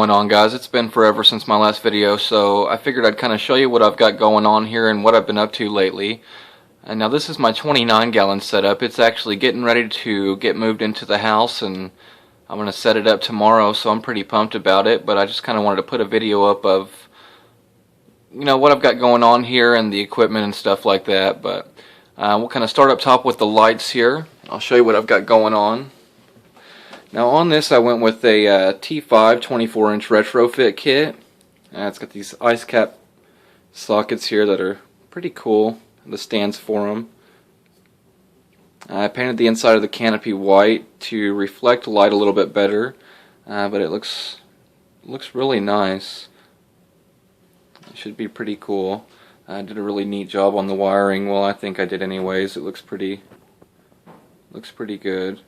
Going on, guys? It's been forever since my last video, so I figured I'd kind of show you what I've got going on here and what I've been up to lately. And now this is my 29-gallon setup. It's actually getting ready to get moved into the house, and I'm going to set it up tomorrow, so I'm pretty pumped about it. But I just kind of wanted to put a video up of, you know, what I've got going on here and the equipment and stuff like that. But we'll kind of start up top with the lights here. I'll show you what I've got going on. Now on this I went with a T5 24-inch retrofit kit. It's got these ice cap sockets here that are pretty cool, the stands for them. I painted the inside of the canopy white to reflect light a little bit better, but it looks really nice. It should be pretty cool. I did a really neat job on the wiring. Well, I think I did anyways. It looks pretty good.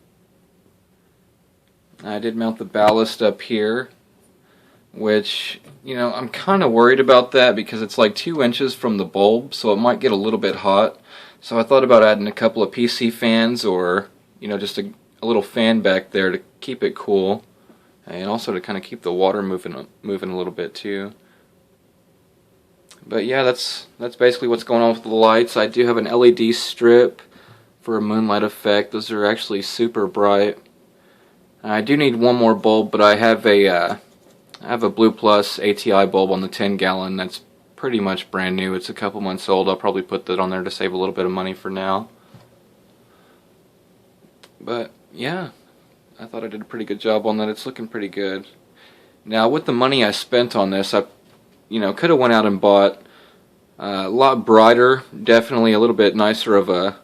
I did mount the ballast up here, which, you know, I'm kind of worried about that because it's like 2 inches from the bulb, so it might get a little bit hot. So I thought about adding a couple of PC fans, or, you know, just a little fan back there to keep it cool, and also to kind of keep the water moving a little bit too. But yeah, that's basically what's going on with the lights. I do have an LED strip for a moonlight effect. Those are actually super bright. I do need one more bulb, but I have a Blue Plus ATI bulb on the 10-gallon that's pretty much brand new. It's a couple months old. I'll probably put that on there to save a little bit of money for now. But yeah, I thought I did a pretty good job on that. It's looking pretty good. Now with the money I spent on this, I could have went out and bought a lot brighter, definitely a little bit nicer of a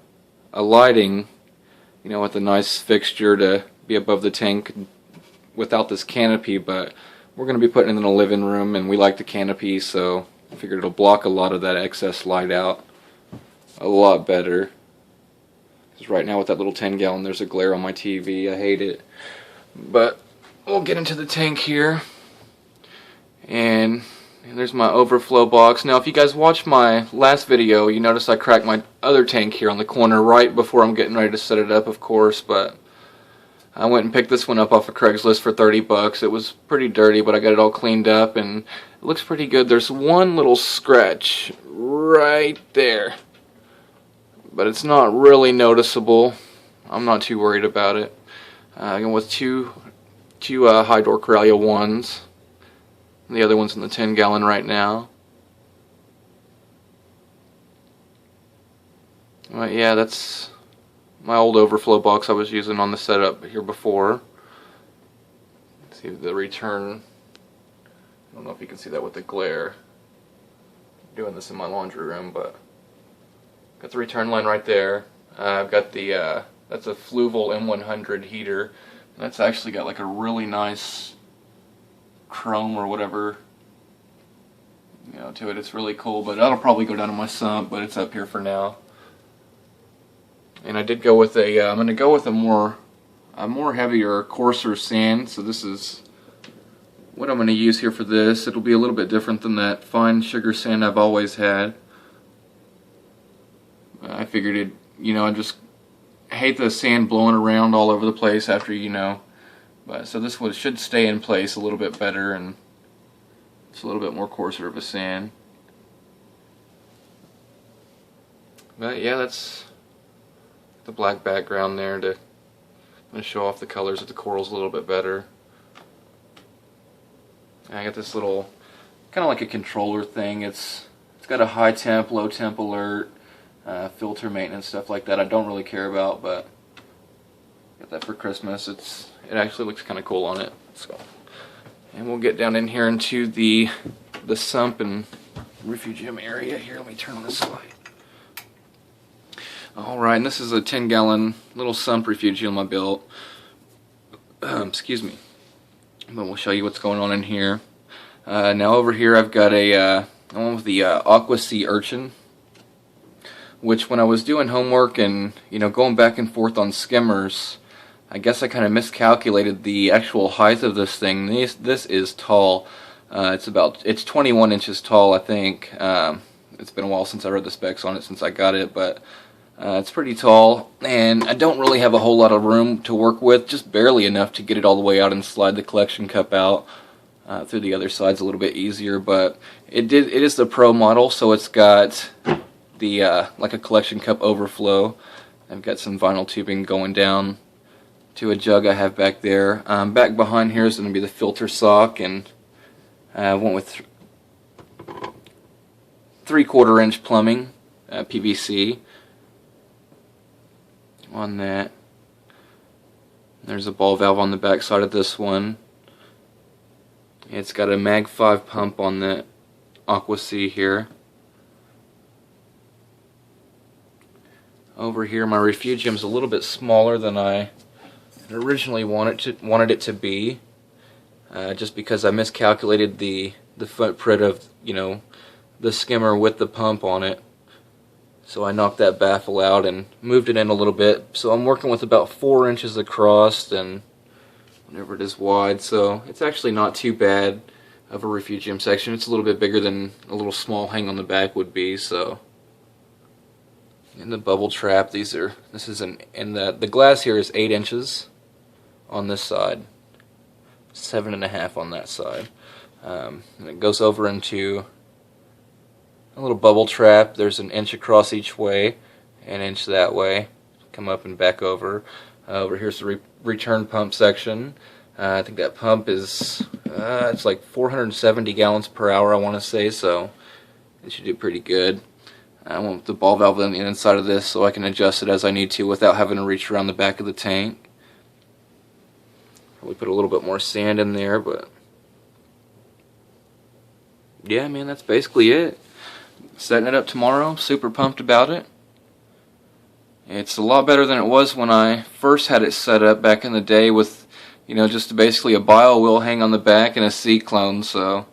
lighting, you know, with a nice fixture to be above the tank without this canopy, but we're going to be putting it in the living room, and we like the canopy, so I figured it'll block a lot of that excess light out a lot better. Because right now with that little 10-gallon, there's a glare on my TV. I hate it. But we'll get into the tank here, and there's my overflow box. Now if you guys watched my last video, you notice I cracked my other tank here on the corner right before I'm getting ready to set it up, of course, but I went and picked this one up off of Craigslist for 30 bucks. It was pretty dirty, but I got it all cleaned up and it looks pretty good. There's one little scratch right there, but it's not really noticeable. I'm not too worried about it. I went with two Hydor Coralia 1s. The other one's in the 10-gallon right now. Well, yeah, that's my old overflow box I was using on the setup here before. Let's see the return. I don't know if you can see that with the glare. I'm doing this in my laundry room, but got the return line right there. I've got the that's a Fluval M100 heater. And that's actually got like a really nice chrome or whatever, you know, to it. It's really cool, but that'll probably go down to my sump, but it's up here for now. And I did go with I'm going to go with a more heavier, coarser sand. So this is what I'm going to use here for this. It'll be a little bit different than that fine sugar sand I've always had. I figured it, you know, I just hate the sand blowing around all over the place after, you know. But so this one should stay in place a little bit better, and it's a little bit more coarser of a sand. But yeah, that's the black background there to show off the colors of the corals a little bit better. I got this little kind of like a controller thing. It's got a high temp, low temp alert, filter maintenance, stuff like that. I don't really care about, but got that for Christmas. It actually looks kind of cool on it. So, and we'll get down in here into the sump and refugium area here. Let me turn on this light. Alright, and this is a 10-gallon little sump refugium I built. Excuse me. But we'll show you what's going on in here. Now over here I've got I went with the Aqua Sea Urchin, which when I was doing homework and, you know, going back and forth on skimmers, I guess I kind of miscalculated the actual height of this thing. This is tall. It's 21 inches tall, I think. It's been a while since I read the specs on it, since I got it, but it's pretty tall, and I don't really have a whole lot of room to work with, just barely enough to get it all the way out and slide the collection cup out. through the other side's a little bit easier, but it is the Pro model, so it's got the like a collection cup overflow. I've got some vinyl tubing going down to a jug I have back there. Back behind here is going to be the filter sock, and I went with 3/4 inch plumbing, PVC on that. There's a ball valve on the back side of this one. It's got a Mag 5 pump on the Aqua C here. Over here, my refugium's a little bit smaller than I originally wanted it to be, just because I miscalculated the footprint of, you know, the skimmer with the pump on it. So I knocked that baffle out and moved it in a little bit. So I'm working with about 4 inches across and whatever it is wide. So it's actually not too bad of a refugium section. It's a little bit bigger than a little small hang on the back would be. So, and the bubble trap. And the glass here is 8 inches on this side, 7.5 on that side. And it goes over into a little bubble trap. There's an inch across each way, an inch that way. Come up and back over. Over here's the return pump section. I think that pump is it's like 470 gallons per hour, I want to say, so it should do pretty good. I want the ball valve on the inside of this so I can adjust it as I need to without having to reach around the back of the tank. Probably put a little bit more sand in there, but yeah, man, that's basically it. Setting it up tomorrow, super pumped about it. It's a lot better than it was when I first had it set up back in the day with, you know, just basically a bio wheel hang on the back and a seat clone, so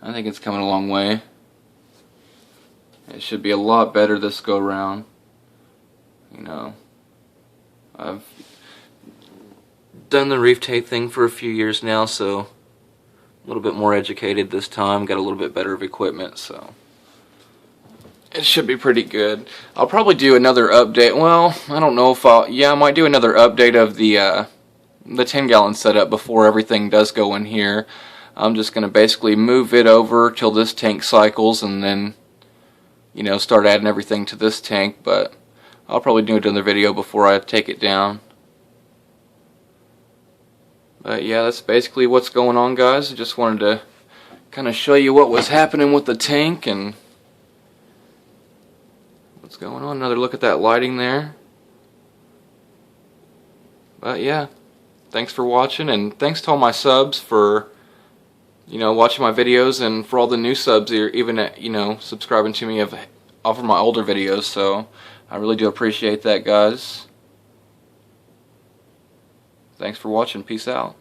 I think it's coming a long way. It should be a lot better this go round. You know, I've done the reef tape thing for a few years now, so a little bit more educated this time, got a little bit better of equipment, so it should be pretty good. I'll probably do another update. Well, I don't know if I might do another update of the 10-gallon setup before everything does go in here. I'm just going to basically move it over till this tank cycles and then, you know, start adding everything to this tank, but I'll probably do another video before I take it down. But yeah, that's basically what's going on, guys. I just wanted to kind of show you what was happening with the tank and what's going on. Another look at that lighting there. But yeah, thanks for watching, and thanks to all my subs for, you know, watching my videos, and for all the new subs, even, you know, subscribing to me off of my older videos. So I really do appreciate that, guys. Thanks for watching. Peace out.